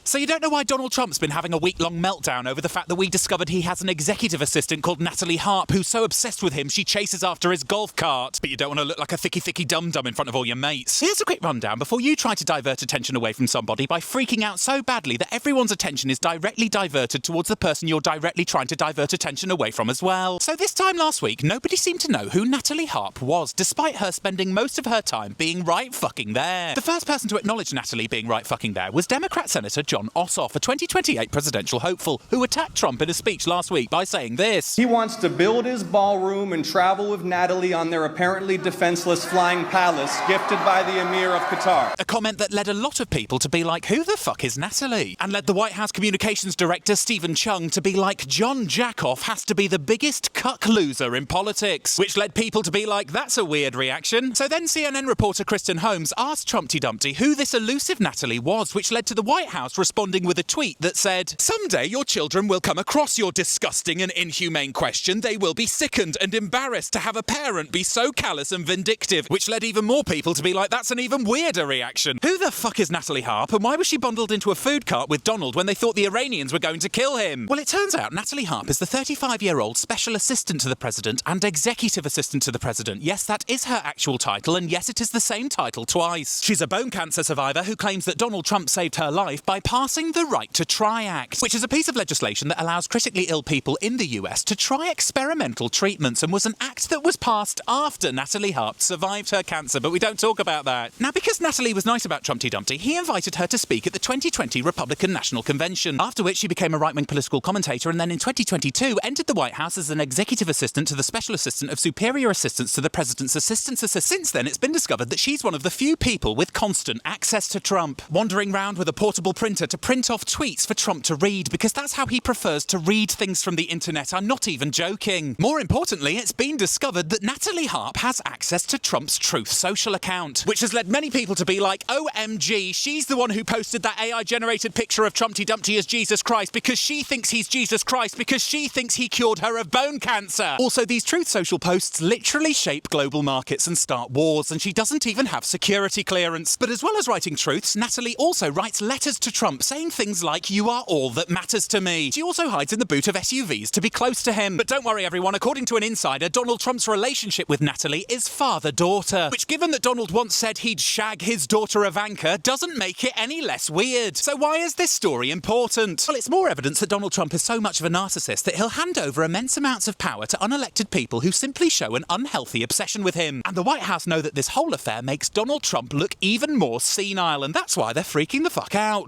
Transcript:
So you don't know why Donald Trump's been having a week-long meltdown over the fact that we discovered he has an executive assistant called Natalie Harp who's so obsessed with him she chases after his golf cart. But you don't want to look like a thicky dum-dum in front of all your mates. Here's a quick rundown before you try to divert attention away from somebody by freaking out so badly that everyone's attention is directly diverted towards the person you're directly trying to divert attention away from as well. So this time last week, nobody seemed to know who Natalie Harp was, despite her spending most of her time being right fucking there. The first person to acknowledge Natalie being right fucking there was Democrat Senator Jon Ossoff, a 2028 presidential hopeful, who attacked Trump in a speech last week by saying this. He wants to build his ballroom and travel with Natalie on their apparently defenseless flying palace gifted by the Emir of Qatar. A comment that led a lot of people to be like, who the fuck is Natalie? And led the White House Communications Director Stephen Chung to be like, John Jackoff has to be the biggest cuck loser in politics. Which led people to be like, that's a weird reaction. So then CNN reporter Kristen Holmes asked Trumpty Dumpty who this elusive Natalie was, which led to the White House responding with a tweet that said, someday your children will come across your disgusting and inhumane question. They will be sickened and embarrassed to have a parent be so callous and vindictive, which led even more people to be like, that's an even weirder reaction. Who the fuck is Natalie Harp, and why was she bundled into a food cart with Donald when they thought the Iranians were going to kill him? Well, it turns out Natalie Harp is the 35-year-old special assistant to the president and executive assistant to the president. Yes, that is her actual title, and yes, it is the same title twice. She's a bone cancer survivor who claims that Donald Trump saved her life by passing the Right to Try Act, which is a piece of legislation that allows critically ill people in the US to try experimental treatments, and was an act that was passed after Natalie Harp survived her cancer, but we don't talk about that. Now, because Natalie was nice about Trumpty Dumpty, he invited her to speak at the 2020 Republican National Convention, after which she became a right-wing political commentator and then in 2022 entered the White House as an executive assistant to the special assistant of superior assistants to the president's assistants. Since then, it's been discovered that she's one of the few people with constant access to Trump, wandering around with a portable printer to print off tweets for Trump to read, because that's how he prefers to read things from the internet. I'm not even joking. More importantly, it's been discovered that Natalie Harp has access to Trump's Truth Social account, which has led many people to be like, OMG, she's the one who posted that AI-generated picture of Trumpty Dumpty as Jesus Christ because she thinks he's Jesus Christ because she thinks he cured her of bone cancer. Also, these Truth Social posts literally shape global markets and start wars, and she doesn't even have security clearance. But as well as writing truths, Natalie also writes letters to Trump saying things like, you are all that matters to me. She also hides in the boot of SUVs to be close to him. But don't worry everyone, according to an insider, Donald Trump's relationship with Natalie is father-daughter, which given that Donald once said he'd shag his daughter Ivanka doesn't make it any less weird. So why is this story important? Well, it's more evidence that Donald Trump is so much of a narcissist that he'll hand over immense amounts of power to unelected people who simply show an unhealthy obsession with him. And the White House know that this whole affair makes Donald Trump look even more senile, and that's why they're freaking the fuck out.